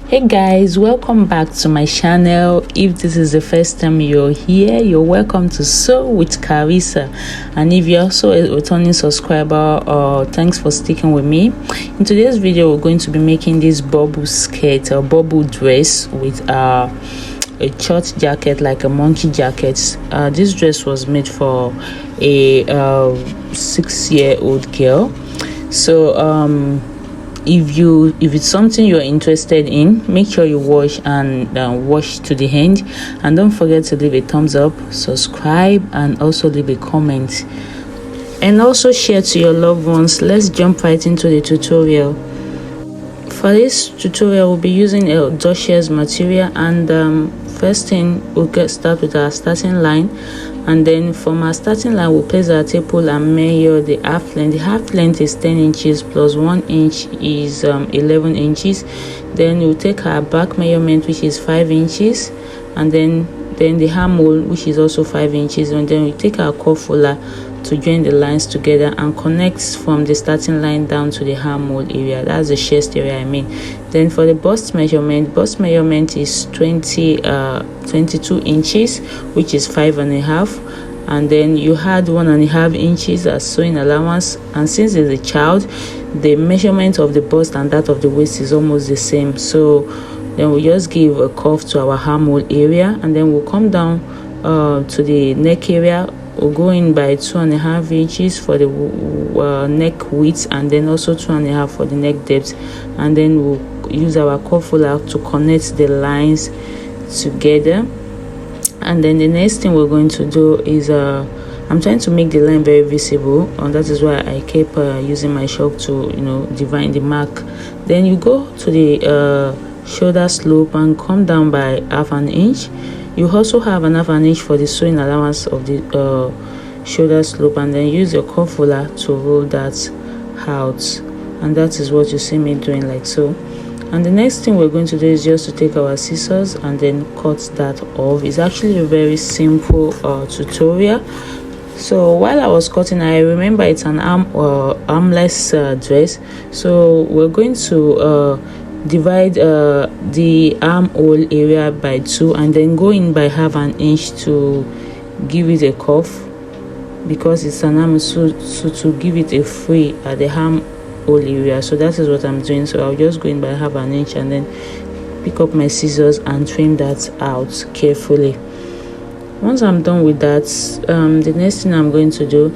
Hey guys, welcome back to my channel. If this is the first time you're here, you're welcome to Sew with Carissa, and if you're also a returning subscriber, thanks for sticking with me. In today's video, we're going to be making this bubble skirt or bubble dress with a short jacket, like a monkey jacket. This dress was made for a 6-year-old girl. So if it's something you're interested in, make sure you watch to the end, and don't forget to leave a thumbs up, subscribe, and also leave a comment, and also share to your loved ones. Let's jump right into the tutorial. For this tutorial, we'll be using a duchess material, and first thing, we'll start with our starting line, and then from our starting line we'll place our tape and measure the half length. The half length is 10 inches plus 1 inch is 11 inches. Then we'll take our back measurement, which is 5 inches, and then the armhole, which is also 5 inches, and then we take our cuff roller to join the lines together and connect from the starting line down to the armhole area. That's the chest area, I mean. Then for the bust measurement is 22 inches, which is 5.5, and then you add 1.5 inches as sewing allowance. And since it's a child, the measurement of the bust and that of the waist is almost the same, so then we'll just give a curve to our armhole area, and then we'll come down to the neck area. We'll go in by 2.5 inches for the neck width, and then also 2.5 for the neck depth, and then we'll use our cuff roller to connect the lines together. And then the next thing we're going to do is I'm trying to make the line very visible, and that is why I kept using my chalk to divine the mark. Then you go to the shoulder slope and come down by 1/2 inch. You also have 1/2 inch for the sewing allowance of the shoulder slope, and then use your cuff roller to roll that out, and that is what you see me doing, like so. And the next thing we're going to do is just to take our scissors and then cut that off. It's actually a very simple tutorial. So while I was cutting, I remember it's an armless dress, so we're going to divide the armhole area by 2, and then go in by 1/2 inch to give it a cuff, because it's an arm, so to give it a free at the armhole area. So that is what I'm doing. So I'll just go in by 1/2 inch and then pick up my scissors and trim that out carefully. Once I'm done with that, the next thing I'm going to do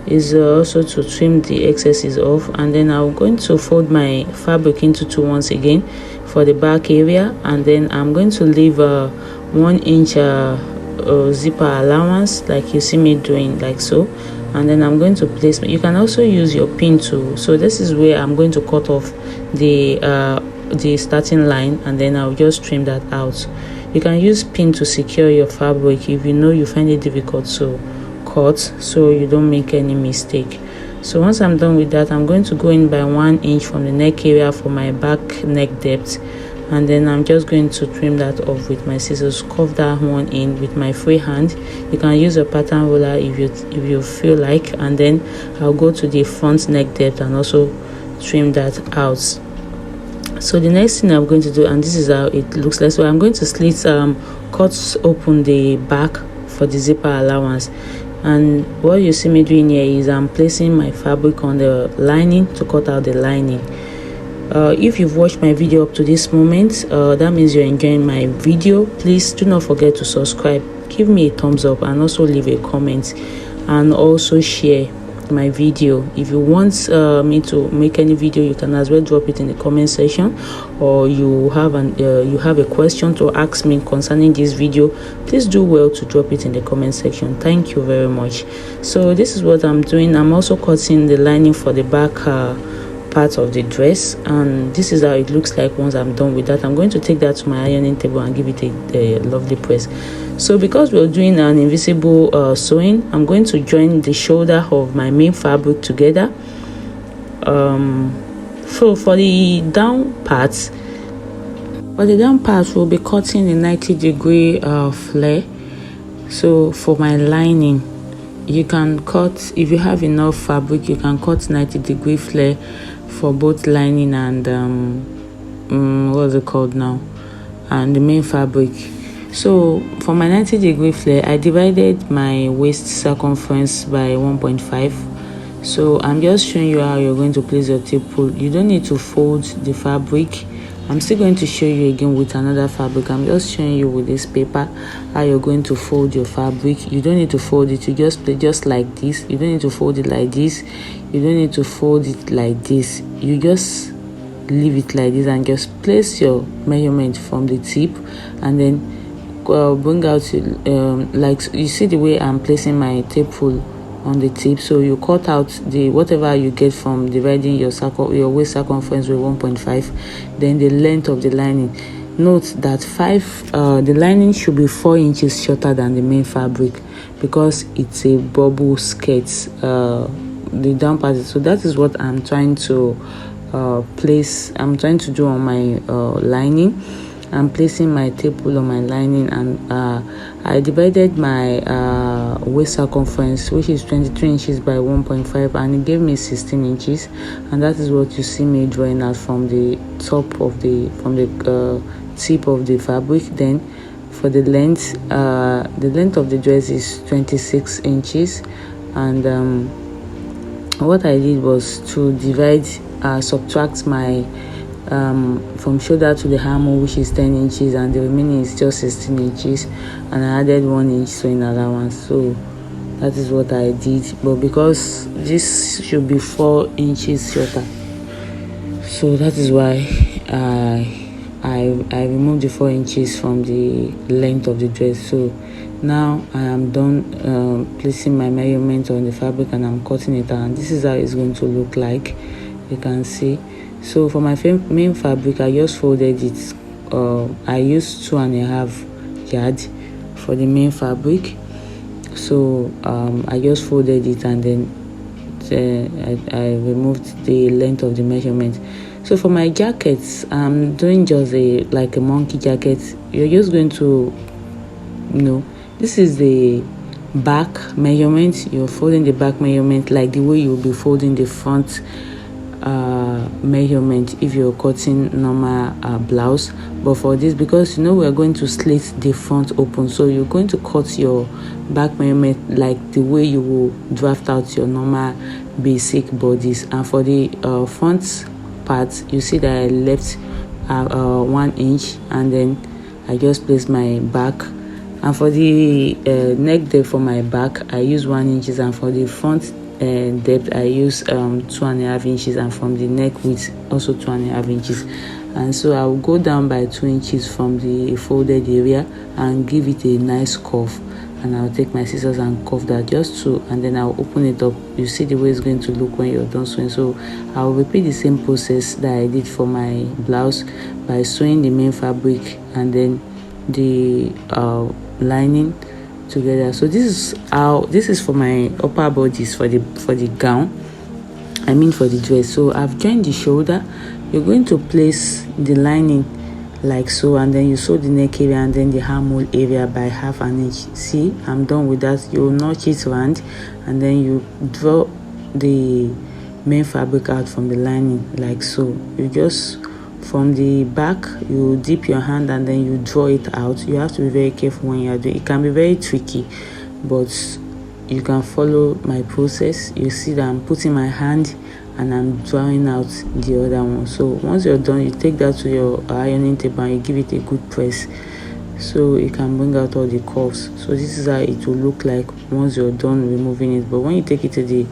is also to trim the excesses off, and then I'm going to fold my fabric into 2 once again for the back area, and then I'm going to leave 1 inch zipper allowance, like you see me doing, like so. And then I'm going to place, you can also use your pin tool. So this is where I'm going to cut off the starting line, and then I'll just trim that out. You can use pin to secure your fabric if you find it difficult to cut, so you don't make any mistake. So once I'm done with that, I'm going to go in by 1 inch from the neck area for my back neck depth, and then I'm just going to trim that off with my scissors, curve that one in with my free hand. You can use a pattern roller if you feel like, and then I'll go to the front neck depth and also trim that out. So the next thing I'm going to do, and this is how it looks like, so I'm going to cut open the back for the zipper allowance. And what you see me doing here is I'm placing my fabric on the lining to cut out the lining. If you've watched my video up to this moment, that means you're enjoying my video. Please do not forget to subscribe, give me a thumbs up, and also leave a comment, and also share my video. If you want me to make any video, you can as well drop it in the comment section, or you have a question to ask me concerning this video, please do well to drop it in the comment section. Thank you very much. So this is what I'm doing. I'm also cutting the lining for the back part of the dress, and this is how it looks like. Once I'm done with that, I'm going to take that to my ironing table and give it a lovely press. So because we're doing an invisible sewing, I'm going to join the shoulder of my main fabric together. So for the down part, we'll be cutting a 90-degree flare. So for my lining, you can cut, if you have enough fabric, you can cut 90-degree flare for both lining and what's it called now, and the main fabric. So for my 90-degree flare, I divided my waist circumference by 1.5. So I'm just showing you how you're going to place your tape pull. You don't need to fold the fabric. I'm still going to show you again with another fabric. I'm just showing you with this paper how you're going to fold your fabric. You don't need to fold it. You just play just like this. You don't need to fold it like this. You don't need to fold it like this. You just leave it like this and just place your measurement from the tip, and then bring out like you see the way I'm placing my tape pull on the tip. So you cut out the whatever you get from dividing your waist circumference with 1.5, then the length of the lining. Note that the lining should be 4 inches shorter than the main fabric because it's a bubble skirt, the down part. So that is what I'm trying to do on my lining. I'm placing my tape pull on my lining, and I divided my waist circumference, which is 23 inches by 1.5, and it gave me 16 inches, and that is what you see me drawing out from the top of the tip of the fabric. Then for the length of the dress is 26 inches, and what I did was to subtract my from shoulder to the armhole, which is 10 inches, and the remaining is just 16 inches, and I added 1 inch sewing allowance. So that is what I did, but because this should be 4 inches shorter, so that is why I removed the 4 inches from the length of the dress. So now I am done placing my measurement on the fabric, and I'm cutting it out, and this is how it's going to look like. You can see. So for my main fabric, I just folded it. I used 2.5 yards for the main fabric. So I just folded it, and then I removed the length of the measurement. So for my jackets, I'm doing just like a monkey jacket. You're just going to, this is the back measurement. You're folding the back measurement like the way you'll be folding the front measurement if you're cutting normal blouse. But for this, because we're going to slit the front open, so you're going to cut your back measurement like the way you will draft out your normal basic bodies. And for the front part, you see that I left 1 inch, and then I just placed my back. And for the neck depth for my back, I use 1 inches, and for the front depth I use 2.5 inches, and from the neck width also 2.5 inches. And so I will go down by 2 inches from the folded area and give it a nice curve, and I'll take my scissors and curve that and then I'll open it up. You see the way it's going to look when you're done sewing. So I'll repeat the same process that I did for my blouse by sewing the main fabric and then the lining together. So this is for my upper bodice for the gown, for the dress. So I've joined the shoulder. You're going to place the lining like so, and then you sew the neck area and then the armhole area by 1/2 inch. See, I'm done with that. You notch it round, and then you draw the main fabric out from the lining like so. You just from the back, you dip your hand and then you draw it out. You have to be very careful when you are doing it. It can be very tricky, but you can follow my process. You see that I'm putting my hand and I'm drawing out the other one. So once you're done, you take that to your ironing table and you give it a good press, so it can bring out all the curves. So this is how it will look like once you're done removing it. But when you take it to the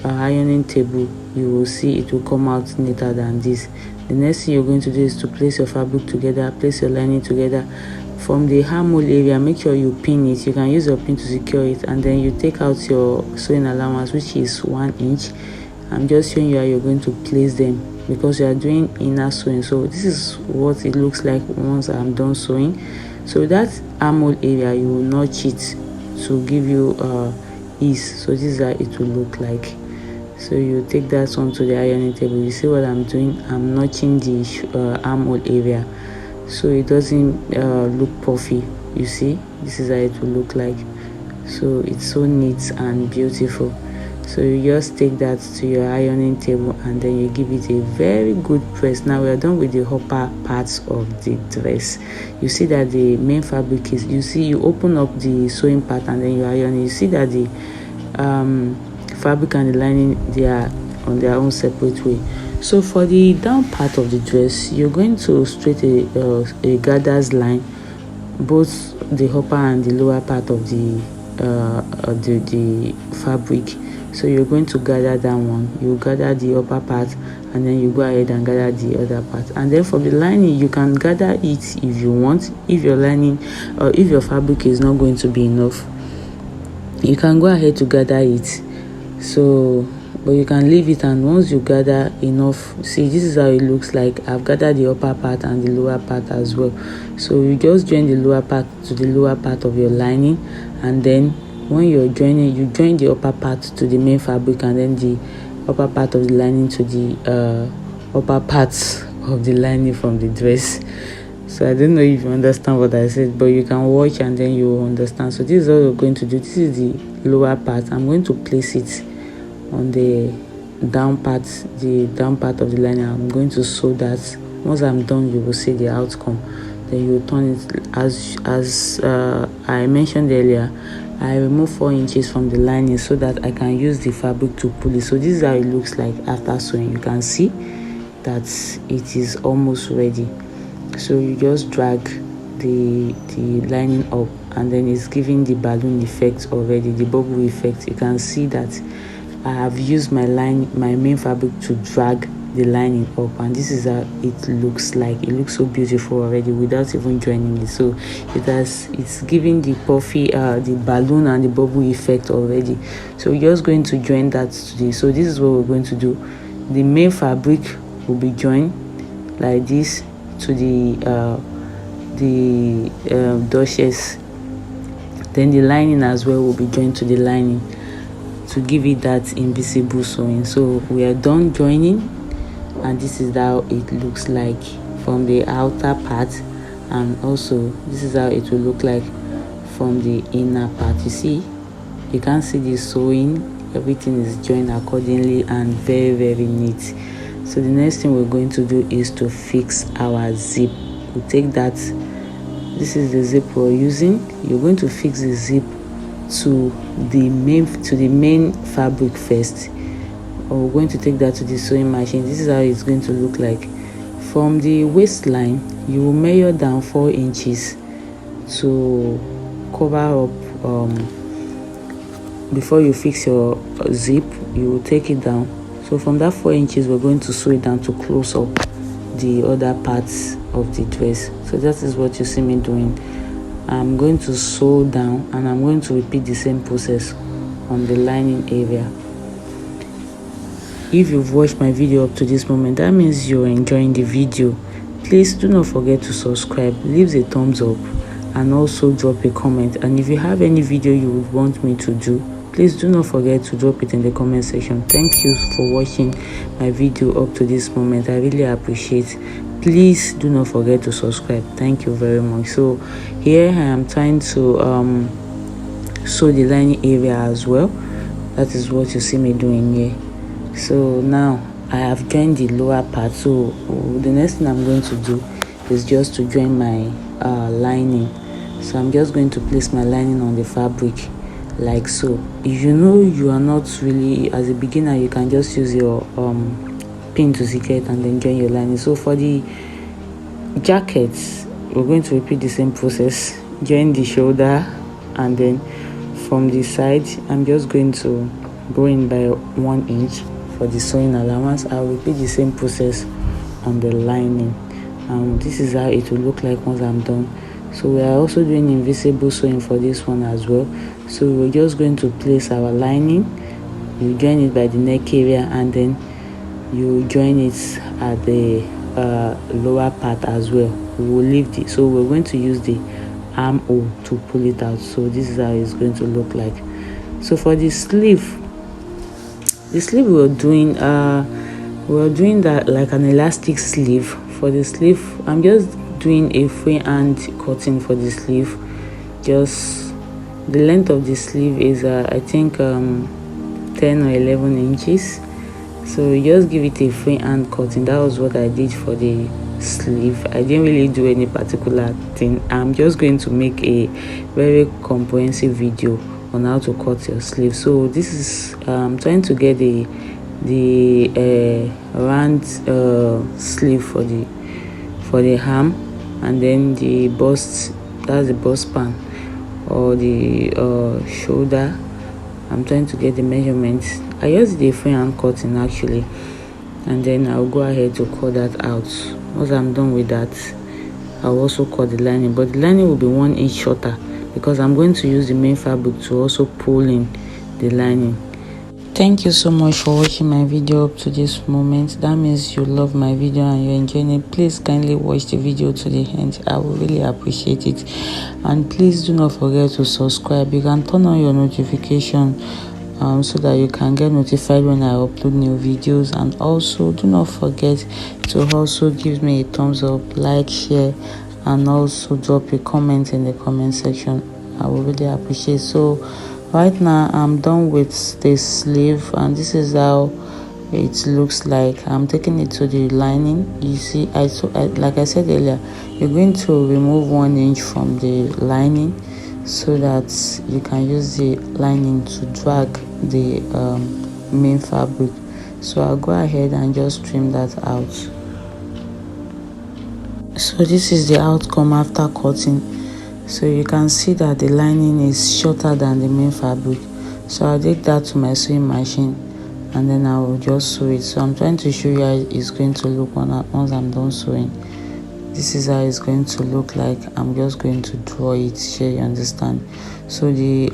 ironing table, you will see it will come out neater than this. The next thing you're going to do is to place your fabric together, place your lining together. From the armhole area, make sure you pin it. You can use your pin to secure it, and then you take out your sewing allowance, which is 1 inch. I'm just showing you how you're going to place them because you are doing inner sewing. So this is what it looks like once I'm done sewing. So that armhole area, you will notch it to give you ease. So this is how it will look like. So you take that one to the ironing table. You see what I'm doing? I'm notching the armhole area so it doesn't look puffy. You see, this is how it will look like. So it's so neat and beautiful. So you just take that to your ironing table and then you give it a very good press. Now we are done with the upper parts of the dress. You see that the main fabric is, you open up the sewing part and then you iron. You see that the fabric and the lining, they are on their own separate way. So for the down part of the dress, you're going to straight a gathers line, both the upper and the lower part of the fabric. So you're going to gather that one, you gather the upper part, and then you go ahead and gather the other part. And then for the lining, you can gather it if you want. If your lining or if your fabric is not going to be enough, you can go ahead to gather it. So but you can leave it, and once you gather enough, see, this is how it looks like. I've gathered the upper part and the lower part as well. So you just join the lower part to the lower part of your lining, and then when you're joining, you join the upper part to the main fabric, and then the upper part of the lining to the upper parts of the lining from the dress. So I don't know if you understand what I said, but you can watch and then you will understand. So this is all we're going to do. This is the lower part. I'm going to place it on the down part of the lining. I'm going to sew that. Once I'm done, you will see the outcome. Then you turn it as I mentioned earlier. I remove 4 inches from the lining so that I can use the fabric to pull it. So this is how it looks like after sewing. You can see that it is almost ready. So you just drag the lining up, and then it's giving the balloon effect already, the bubble effect. You can see that I have used my main fabric to drag the lining up, and this is how it looks like. It looks so beautiful already without even joining it. So it's giving the puffy the balloon and the bubble effect already. So we're just going to join that today. So this is what we're going to do. The main fabric will be joined like this to the doshes. Then the lining as well will be joined to the lining to give it that invisible sewing. So we are done joining, and this is how it looks like from the outer part, and also this is how it will look like from the inner part. You see, you can see the sewing, everything is joined accordingly and very, very neat. So the next thing we're going to do is to fix our zip. We'll take that, this is the zip we're using. You're going to fix the zip to the main fabric first, or we're going to take that to the sewing machine. This is how it's going to look like. From the waistline, you will measure down 4 inches to cover up. Before you fix your zip, you will take it down. So from that 4 inches, we're going to sew it down to close up the other parts of the dress. So that is what you see me doing. I'm going to sew down, and I'm going to repeat the same process on the lining area. If you've watched my video up to this moment, that means you're enjoying the video. Please do not forget to subscribe, leave a thumbs up, and also drop a comment. And if you have any video you would want me to do, please do not forget to drop it in the comment section. Thank you for watching my video up to this moment. I really appreciate. Please do not forget to subscribe. Thank you very much. So here I am trying to sew the lining area as well. That is what you see me doing here. So now I have joined the lower part. So the next thing I'm going to do is just to join my lining. So I'm just going to place my lining on the fabric like so. If you know you are not really, as a beginner, you can just use your pin to secure it and then join your lining. So for the jackets, we're going to repeat the same process. Join the shoulder, and then from the side, I'm just going to go in by 1 inch for the sewing allowance. I'll repeat the same process on the lining, and this is how it will look like once I'm done. So we are also doing invisible sewing for this one as well. So we're just going to place our lining, you join it by the neck area, and then you join it at the lower part as well. We will leave it. So we're going to use the armhole to pull it out. So this is how it's going to look like. So for the sleeve we're doing that like an elastic sleeve. For the sleeve, I'm just doing a freehand cutting for the sleeve. Just the length of the sleeve is I think 10 or 11 inches. So you just give it a free hand cutting. That was what I did for the sleeve. I didn't really do any particular thing. I'm just going to make a very comprehensive video on how to cut your sleeve. So this is trying to get the round sleeve for the arm, and then the bust, that's the bust span, or the shoulder. I'm trying to get the measurements. I used the free hand cutting actually, and then I'll go ahead to cut that out. Once I'm done with that, I'll also cut the lining, but the lining will be 1 inch shorter because I'm going to use the main fabric to also pull in the lining. Thank you so much for watching my video up to this moment. That means you love my video and you're enjoying it. Please kindly watch the video to the end. I will really appreciate it. And please do not forget to subscribe. You can turn on your notification so that you can get notified when I upload new videos. And also do not forget to also give me a thumbs up, like, share, and also drop a comment in the comment section. I will really appreciate. So right now I'm done with the sleeve, and this is how it looks like. I'm taking it to the lining. You see, like I said earlier, you're going to remove 1 inch from the lining so that you can use the lining to drag the main fabric. So I'll go ahead and just trim that out. So this is the outcome after cutting. So you can see that the lining is shorter than the main fabric. So I'll take that to my sewing machine and then I will just sew it. So I'm trying to show you how it's going to look once I'm done sewing. This is how it's going to look like. I'm just going to draw it, sure you understand. So the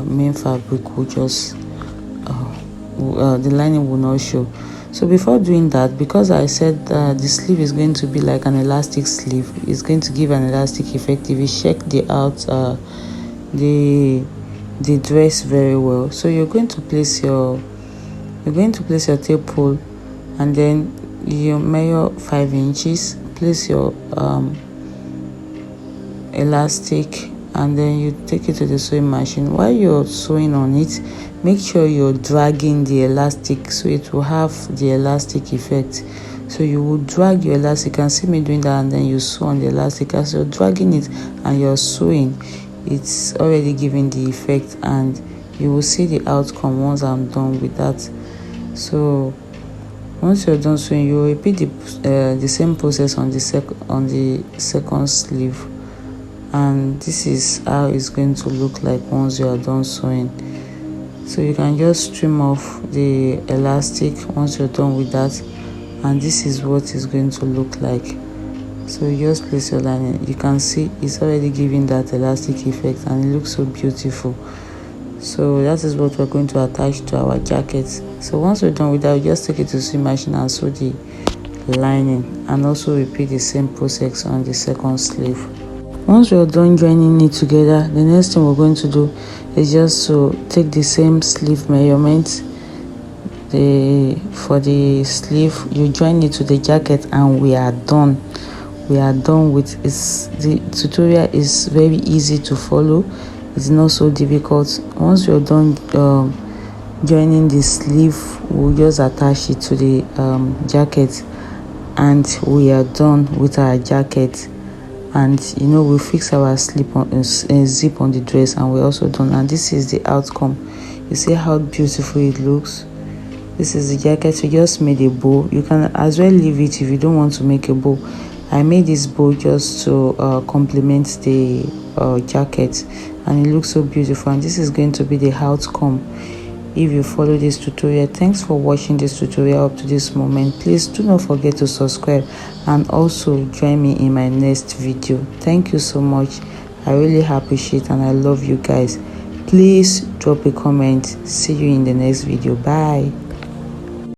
main fabric will just the lining will not show. So before doing that, because I said the sleeve is going to be like an elastic sleeve, it's going to give an elastic effect if you check the dress very well. So you're going to place your tape pull, and then you measure 5 inches, place your elastic, and then you take it to the sewing machine. While you're sewing on it, make sure you're dragging the elastic so it will have the elastic effect. So you will drag your elastic, you can see me doing that, and then you sew on the elastic. As you're dragging it and you're sewing, it's already giving the effect, and you will see the outcome once I'm done with that. So once you're done sewing, you will repeat the same process on the second sleeve, and this is how it's going to look like once you are done sewing. So you can just trim off the elastic once you're done with that, and this is what it's going to look like. So you just place your lining. You can see it's already giving that elastic effect, and it looks so beautiful. So that is what we're going to attach to our jacket. So once we're done with that, we just take it to the sewing machine and sew the lining, and also repeat the same process on the second sleeve. Once we're done joining it together, the next thing we're going to do is just to take the same sleeve measurement. For the sleeve, you join it to the jacket, and we are done. We are done with it. The tutorial is very easy to follow. It's not so difficult. Once you're done joining the sleeve, we'll just attach it to the jacket, and we are done with our jacket. And we fix our zip on the dress, and we're also done. And this is the outcome. You see how beautiful it looks. This is the jacket. We just made a bow. You can as well leave it if you don't want to make a bow. I made this bow just to complement the jacket, and it looks so beautiful. And this is going to be the outcome if you follow this tutorial. Thanks for watching this tutorial up to this moment. Please do not forget to subscribe, and also join me in my next video. Thank you so much. I really appreciate and I love you guys. Please drop a comment. See you in the next video. Bye.